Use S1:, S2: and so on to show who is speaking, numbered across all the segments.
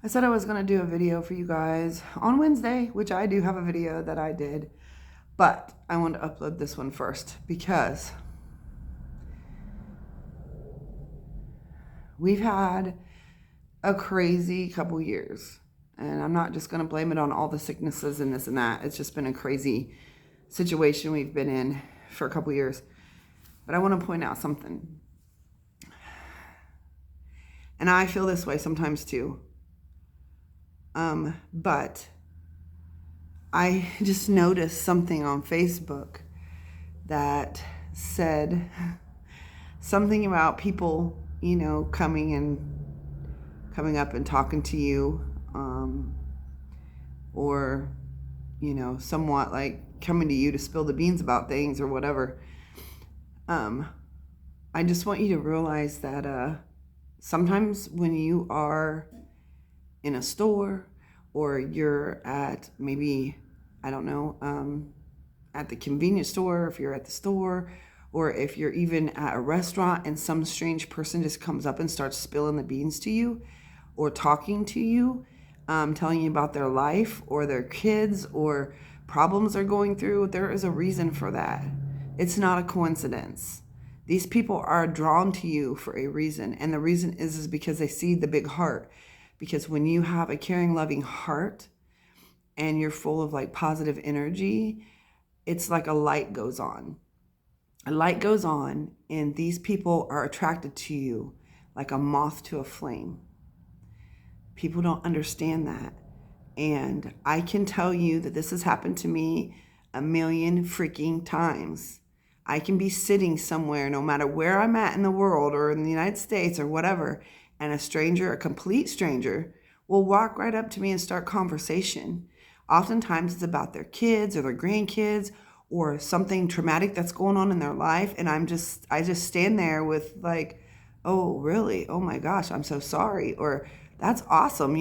S1: I said I was going to do a video for you guys on Wednesday, which I do have a video that I did, but I want to upload this one first because we've had a crazy couple years, and I'm not just going to blame it on all the sicknesses and this and that. It's just been a crazy situation we've been in for a couple years. But I want to point out something. And I feel this way sometimes too. But I just noticed something on Facebook that said something about people, coming up and talking to you, or, somewhat like coming to you to spill the beans about things or whatever. I just want you to realize that sometimes when you are in a store, or you're at maybe, I don't know, at the convenience store, if you're at the store, or if you're even at a restaurant and some strange person just comes up and starts spilling the beans to you or talking to you, telling you about their life or their kids or problems they're going through, there is a reason for that. It's not a coincidence. These people are drawn to you for a reason, and the reason is because they see the big heart. Because when you have a caring, loving heart and you're full of like positive energy, it's like a light goes on. A light goes on, and these people are attracted to you like a moth to a flame. People don't understand that. And I can tell you that this has happened to me a million freaking times. I can be sitting somewhere, no matter where I'm at in the world or in the United States or whatever, and a stranger, a complete stranger, will walk right up to me and start conversation. Oftentimes it's about their kids or their grandkids or something traumatic that's going on in their life. And I just stand there with like, oh, really? Oh my gosh, I'm so sorry. Or that's awesome,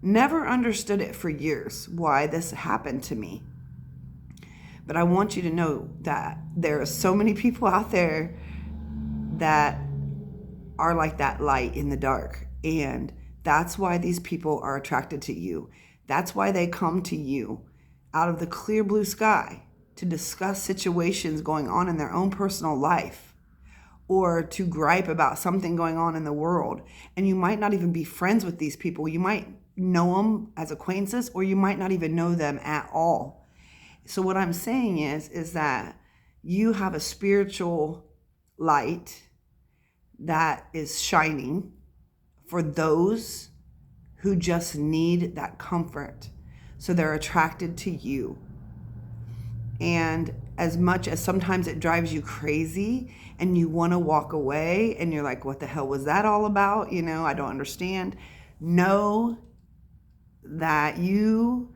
S1: Never understood it for years why this happened to me. But I want you to know that there are so many people out there that are like that light in the dark. And that's why these people are attracted to you. That's why they come to you out of the clear blue sky to discuss situations going on in their own personal life, or to gripe about something going on in the world. And you might not even be friends with these people. You might know them as acquaintances, or you might not even know them at all. So what I'm saying is that you have a spiritual light that is shining for those who just need that comfort. So they're attracted to you. And as much as sometimes it drives you crazy and you want to walk away and you're like, what the hell was that all about? I don't understand. Know that you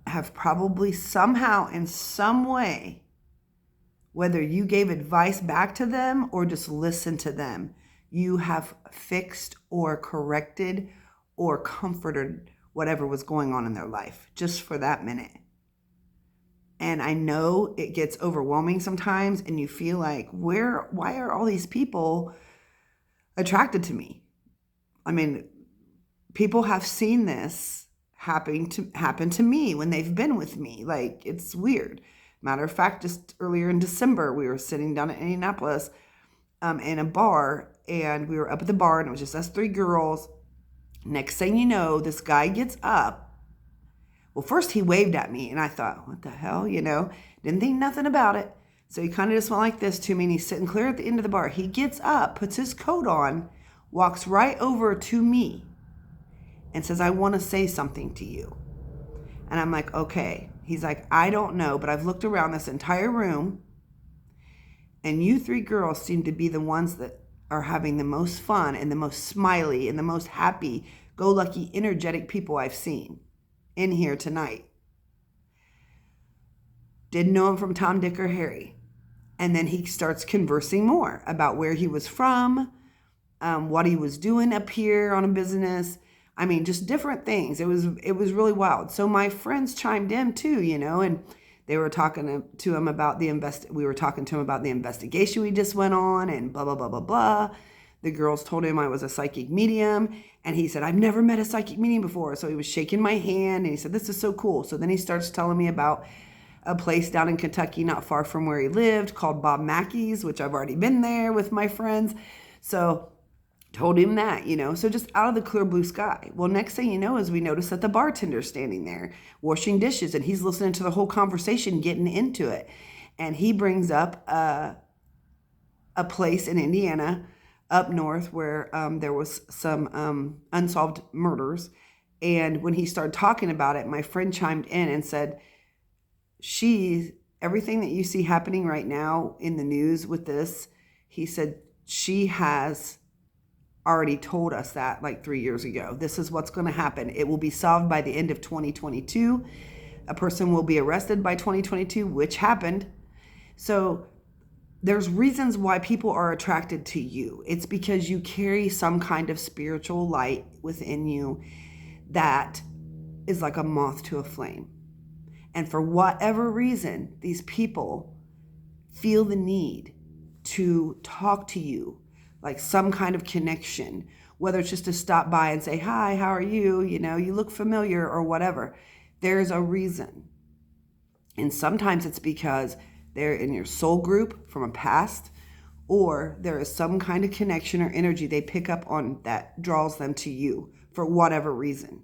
S1: have probably somehow, in some way, whether you gave advice back to them or just listened to them, you have fixed or corrected or comforted whatever was going on in their life just for that minute. And I know it gets overwhelming sometimes, and you feel like, why are all these people attracted to me? I mean, people have seen this happen to me when they've been with me. Like, it's weird. Matter of fact, just earlier in December, we were sitting down in Indianapolis in a bar, and we were up at the bar, and it was just us three girls. Next thing you know, this guy gets up. Well, first he waved at me, and I thought, what the hell, Didn't think nothing about it. So he kind of just went like this to me, and he's sitting clear at the end of the bar. He gets up, puts his coat on, walks right over to me, and says, I want to say something to you. And I'm like, okay. He's like, I don't know, but I've looked around this entire room, and you three girls seem to be the ones that are having the most fun and the most smiley and the most happy, go lucky, energetic people I've seen in here tonight. Didn't know him from Tom, Dick, or Harry. And then he starts conversing more about where he was from, what he was doing up here on a business. I mean, just different things. It was really wild. So my friends chimed in too, and they were talking to him about we were talking to him about the investigation we just went on and blah, blah, blah, blah, blah. The girls told him I was a psychic medium, and he said, I've never met a psychic medium before. So he was shaking my hand, and he said, this is so cool. So then he starts telling me about a place down in Kentucky not far from where he lived called Bob Mackey's, which I've already been there with my friends. So told him that, so just out of the clear blue sky. Well, next thing you know is we notice that the bartender's standing there washing dishes, and he's listening to the whole conversation, getting into it. And he brings up a place in Indiana up north where there was some unsolved murders. And when he started talking about it, my friend chimed in and said, everything that you see happening right now in the news with this, he said, she has already told us that like 3 years ago. This is what's going to happen. It will be solved by the end of 2022. A person will be arrested by 2022, which happened. So there's reasons why people are attracted to you. It's because you carry some kind of spiritual light within you that is like a moth to a flame. And for whatever reason, these people feel the need to talk to you, like some kind of connection, whether it's just to stop by and say, hi, how are you? You look familiar or whatever. There's a reason. And sometimes it's because they're in your soul group from a past, or there is some kind of connection or energy they pick up on that draws them to you for whatever reason.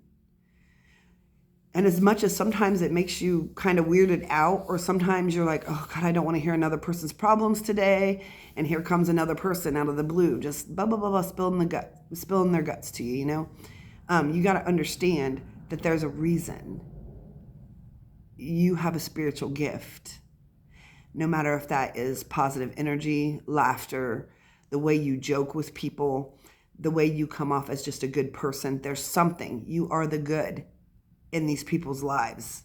S1: And as much as sometimes it makes you kind of weirded out, or sometimes you're like, oh God, I don't want to hear another person's problems today. And here comes another person out of the blue, just blah, blah, blah, blah, spilling their guts to you, you got to understand that there's a reason. You have a spiritual gift. No matter if that is positive energy, laughter, the way you joke with people, the way you come off as just a good person, there's something. You are the good in these people's lives.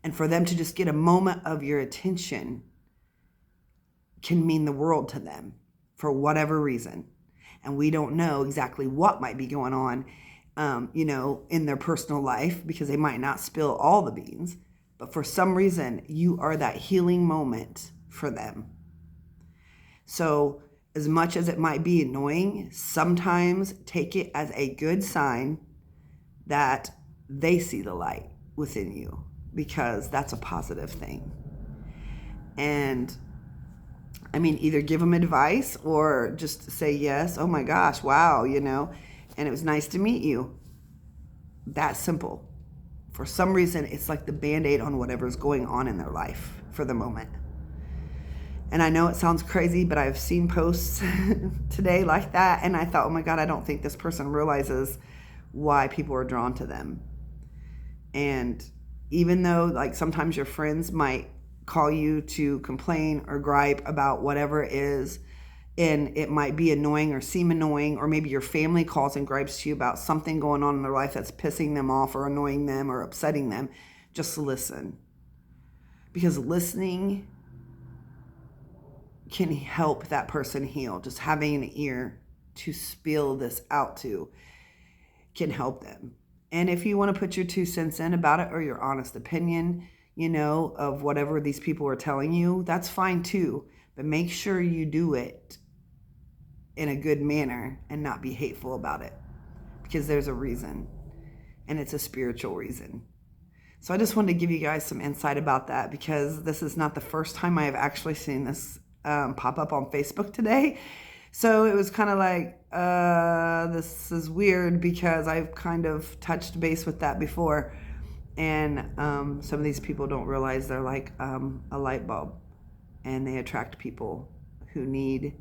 S1: And for them to just get a moment of your attention can mean the world to them for whatever reason. And we don't know exactly what might be going on, in their personal life, because they might not spill all the beans. But for some reason, you are that healing moment for them. So as much as it might be annoying, sometimes take it as a good sign that they see the light within you, because that's a positive thing. And either give them advice or just say yes. Oh my gosh, wow, and it was nice to meet you. That simple. For some reason, it's like the Band-Aid on whatever's going on in their life for the moment. And I know it sounds crazy, but I've seen posts today like that, and I thought, oh my God, I don't think this person realizes why people are drawn to them. And even though like sometimes your friends might call you to complain or gripe about whatever it is, and it might be annoying or seem annoying, or maybe your family calls and gripes to you about something going on in their life that's pissing them off or annoying them or upsetting them, just listen. Because listening can help that person heal. Just having an ear to spill this out to can help them. And if you want to put your 2 cents in about it, or your honest opinion, of whatever these people are telling you, that's fine too. But make sure you do it in a good manner and not be hateful about it, because there's a reason, and it's a spiritual reason. So I just wanted to give you guys some insight about that, because this is not the first time I have actually seen this pop up on Facebook today. So it was kind of like, this is weird, because I've kind of touched base with that before. And some of these people don't realize they're like a light bulb, and they attract people who need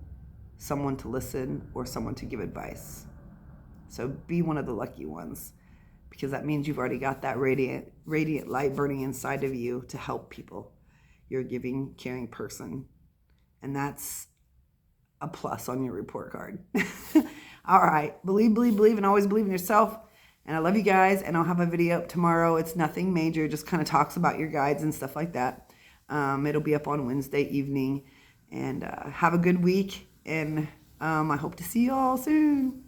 S1: someone to listen or someone to give advice. So be one of the lucky ones, because that means you've already got that radiant light burning inside of you to help people. You're a giving, caring person, and that's a plus on your report card. All right. Believe, and always believe in yourself. And I love you guys, and I'll have a video up tomorrow. It's nothing major, just kind of talks about your guides and stuff like that. It'll be up on Wednesday evening. And have a good week, and I hope to see you all soon.